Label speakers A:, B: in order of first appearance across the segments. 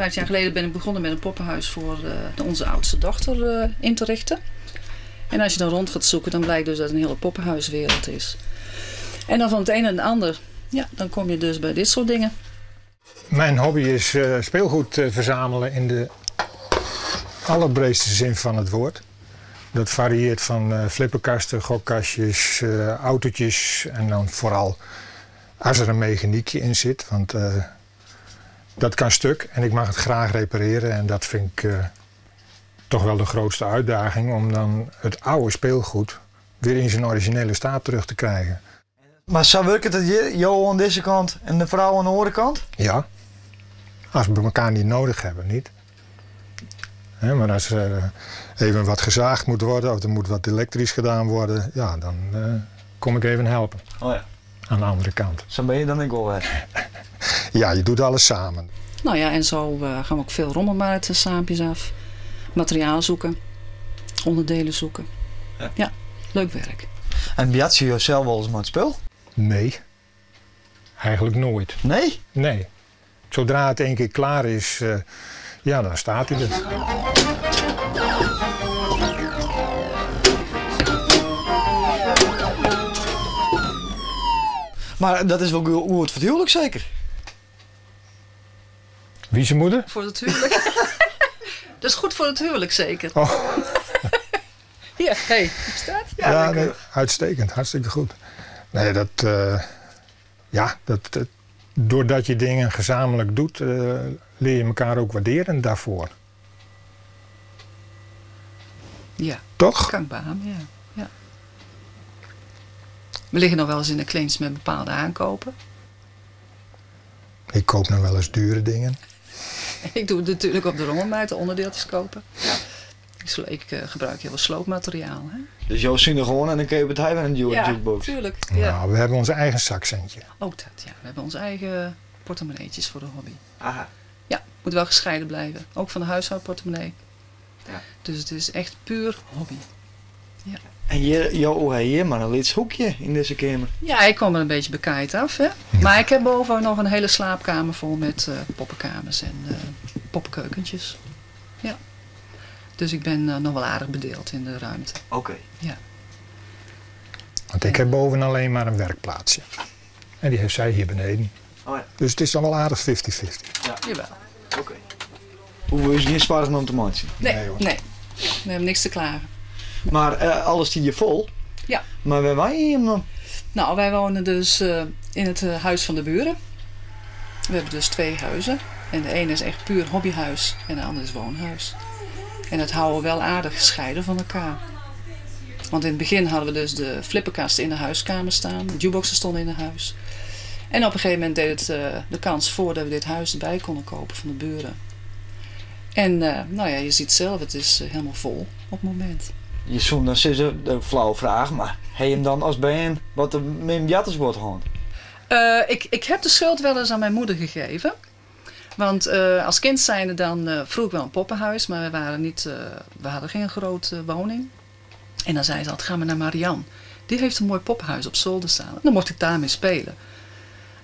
A: 5 jaar geleden ben ik begonnen met een poppenhuis voor onze oudste dochter in te richten. En als je dan rond gaat zoeken, dan blijkt dus dat het een hele poppenhuiswereld is. En dan van het een en het ander, ja, dan kom je dus bij dit soort dingen.
B: Mijn hobby is speelgoed verzamelen in de allerbreedste zin van het woord. Dat varieert van flipperkasten, gokkastjes, autootjes en dan vooral als er een mechaniekje in zit. Want dat kan stuk en ik mag het graag repareren en dat vind ik toch wel de grootste uitdaging om dan het oude speelgoed weer in zijn originele staat terug te krijgen.
C: Maar zou werken dat jou aan deze kant en de vrouw aan de andere kant?
B: Ja, als we elkaar niet nodig hebben, niet. Maar als er even wat gezaagd moet worden of er moet wat elektrisch gedaan worden, ja, dan kom ik even helpen.
C: Oh ja.
B: Aan de andere kant.
C: Zo ben je dan ik wel weg.
B: Ja, je doet alles samen.
A: Nou ja, en zo gaan we ook veel rommelmarkten saampjes af. Materiaal zoeken, onderdelen zoeken. Ja, leuk werk.
C: En biat je jezelf wel eens met het spel?
B: Nee, eigenlijk nooit.
C: Nee?
B: Nee. Zodra het 1 keer klaar is, ja, dan staat hij er.
C: Maar dat is wel goed voor het huwelijk zeker?
B: Wie is je moeder?
A: Voor het huwelijk. Dat is goed voor het huwelijk zeker.
B: Oh.
A: Ja, hey, staat?
B: Ja, nee, uitstekend, hartstikke goed. Nee, doordat je dingen gezamenlijk doet, leer je elkaar ook waarderen daarvoor.
A: Ja.
B: Toch?
A: Kan ik beamen, ja. Ja. We liggen nog wel eens in de clinch met bepaalde aankopen.
B: Ik koop nog wel eens dure dingen.
A: Ik doe het natuurlijk op de rommelmarkt, de onderdeeltjes kopen. Ja. Ik gebruik heel veel sloopmateriaal. Hè?
C: Dus jou zien er gewoon en dan kun je het hebben in een jukebox.
A: Ja, tuurlijk.
B: Nou, we hebben onze eigen zakcentje.
A: Ook dat, ja. We hebben onze eigen portemonneetjes voor de hobby.
C: Aha.
A: Ja, moet wel gescheiden blijven. Ook van de huishoudportemonnee. Ja. Dus het is echt puur hobby. Ja.
C: En hier maar een lids hoekje in deze kamer.
A: Ja, ik kom er een beetje bekaaid af. Hè? Ja. Maar ik heb boven nog een hele slaapkamer vol met poppenkamers en poppenkeukentjes. Ja. Dus ik ben nog wel aardig bedeeld in de ruimte.
C: Oké.
A: Ja.
B: Want ik heb boven alleen maar een werkplaatsje. En die heeft zij hier beneden.
C: Oh ja.
B: Dus het is dan wel aardig 50-50.
A: Ja. Jawel.
C: Oké. Hoeveel is geen sparig om te maken?
A: Nee, nee. We hebben niks te klagen.
C: Maar alles hier vol?
A: Ja.
C: Maar waar woon je hier dan?
A: Nou, wij wonen dus in het huis van de buren. We hebben dus 2 huizen. En de ene is echt puur hobbyhuis en de andere is woonhuis. En dat houden we wel aardig gescheiden van elkaar. Want in het begin hadden we dus de flipperkasten in de huiskamer staan. De jukeboxen stonden in het huis. En op een gegeven moment deed het de kans voor dat we dit huis erbij konden kopen van de buren. En nou ja, je ziet zelf, het is helemaal vol op het moment.
C: Je zoekt dan een flauwe vraag, maar heb je hem dan als BN wat er met hem jatters wordt gewoon?
A: Ik heb de schuld wel eens aan mijn moeder gegeven. Want als kind zijnde dan vroeg ik wel een poppenhuis, maar we hadden geen grote woning. En dan zei ze altijd, ga maar naar Marianne. Die heeft een mooi poppenhuis op zolder staan. Dan mocht ik daarmee spelen.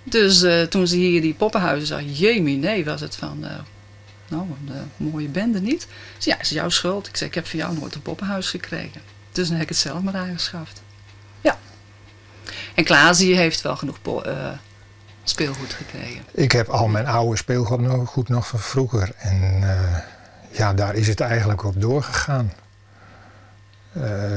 A: Dus toen ze hier die poppenhuizen zag, jemie, nee, was het van, nou, een mooie bende niet. Dus ja, is jouw schuld. Ik zei, ik heb voor jou nooit een poppenhuis gekregen. Dus dan heb ik het zelf maar aangeschaft. Ja. En Klaas heeft wel genoeg speelgoed gekregen.
B: Ik heb al mijn oude speelgoed nog van vroeger. En ja, daar is het eigenlijk op doorgegaan.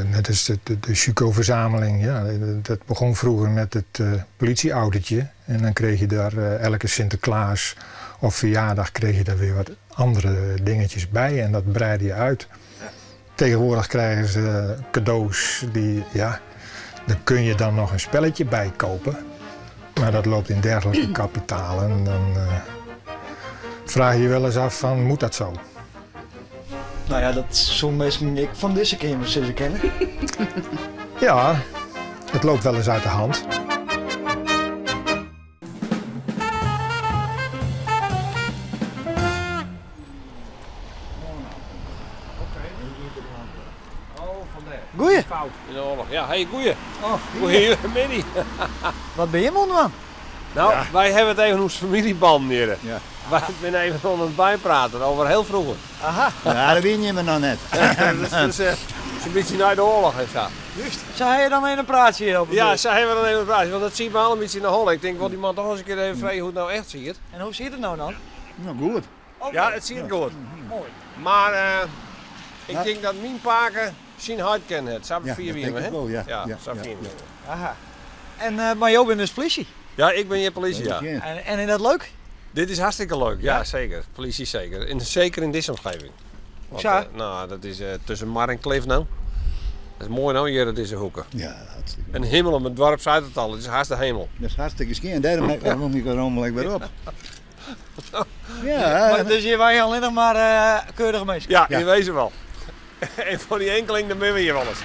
B: Net als de Chuco-verzameling. Ja, dat begon vroeger met het politieautootje. En dan kreeg je daar elke Sinterklaas of verjaardag kreeg je daar weer wat andere dingetjes bij. En dat breidde je uit. Tegenwoordig krijgen ze cadeaus die, ja, daar kun je dan nog een spelletje bij kopen. Maar dat loopt in dergelijke kapitalen. En dan vraag je je wel eens af van, moet dat zo?
C: Nou ja, dat is zo'n mensen ik van deze keer ze kennen.
B: Ja, het loopt wel eens uit de hand.
C: Goeie.
D: Fout in de oorlog. Ja, hey, goeie. Oh, goedemiddag.
C: Wat ben je man?
D: Nou, ja. Wij hebben het even ons familieband hier. Ja. Wij zijn even onder het bijpraten over heel vroeger.
C: Aha.
E: Ja, dat weet je me nog net.
D: Dus een beetje naar de oorlog en zo.
C: Juist. Zou je dan een praatje hier op?
D: Ja, ze hebben dan even een praatje, want dat ziet me al een beetje in de hol. Ik denk, wil die man toch eens een keer even vragen hoe het nou echt ziet.
C: En hoe ziet het nou dan?
E: Nou, goed.
D: Ja, het ziet goed.
C: Mooi.
D: Maar ik denk dat mijn paken zijn hard kennen het. Zou
E: Ja,
D: vier
E: dat
D: wie
E: denk
D: hè?
E: ik wel, ja.
D: Ja,
E: Ja,
D: zou
E: ja,
D: vier
E: ja.
D: wie.
C: Aha. En, maar jou bent dus politie.
D: Ja, ik ben hier politie, ja.
C: En is dat leuk?
D: Dit is hartstikke leuk, ja, zeker. Politie zeker. Zeker in deze omgeving. Want,
C: Ja.
D: nou, dat is tussen Mar en Kleef nou. Dat is mooi nou hier, dat is de hoeken.
E: Ja, hartstikke.
D: Een hemel op het dorp zuid het al, het is haast de hemel.
E: Dat is hartstikke schijn. Daarom kom ik er allemaal weer op.
C: Maar, dus hier waren je alleen nog maar keurige mensen.
D: Ja,
E: Ja.
D: in wezen wel. En voor die enkeling, dan ben we hier wel eens.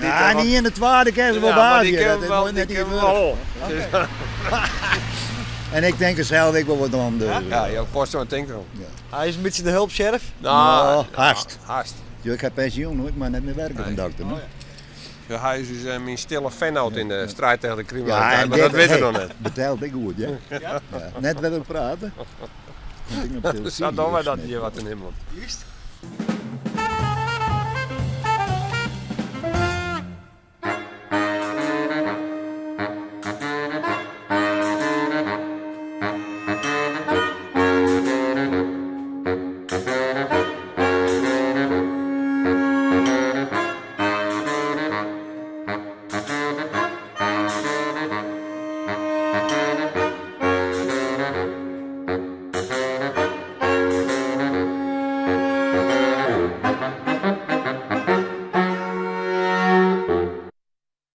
E: Ja, niet in de tweede keer wel
D: ja, maar
E: baas
D: die
E: hier.
D: kennen
E: Dat
D: we
E: is
D: wel,
E: mooi
D: die
E: net
D: kennen we
E: niet
D: wel.
E: gebeurd. En ik denk er zelf ik wel wat aan de.
D: Ja, jouw kost zo'n tanker om.
C: Hij is een beetje de hulpsheriff.
E: Nou, haast.
D: Haast.
E: Ja, ik heb pensioen hoor, ik mag net meer werken vandaag.
D: Ja, hij is dus mijn stille fanhout in de strijd tegen de
E: Ja,
D: criminaliteit,
E: en
D: maar dat
E: dit-
D: weten we
E: hey,
D: nog net.
E: Betaalt ik goed, ja? Ja. Net willen praten. Want ik nog veel
D: Zo doen wij dat
E: serieus
D: hier wat in hemel.
C: Juist.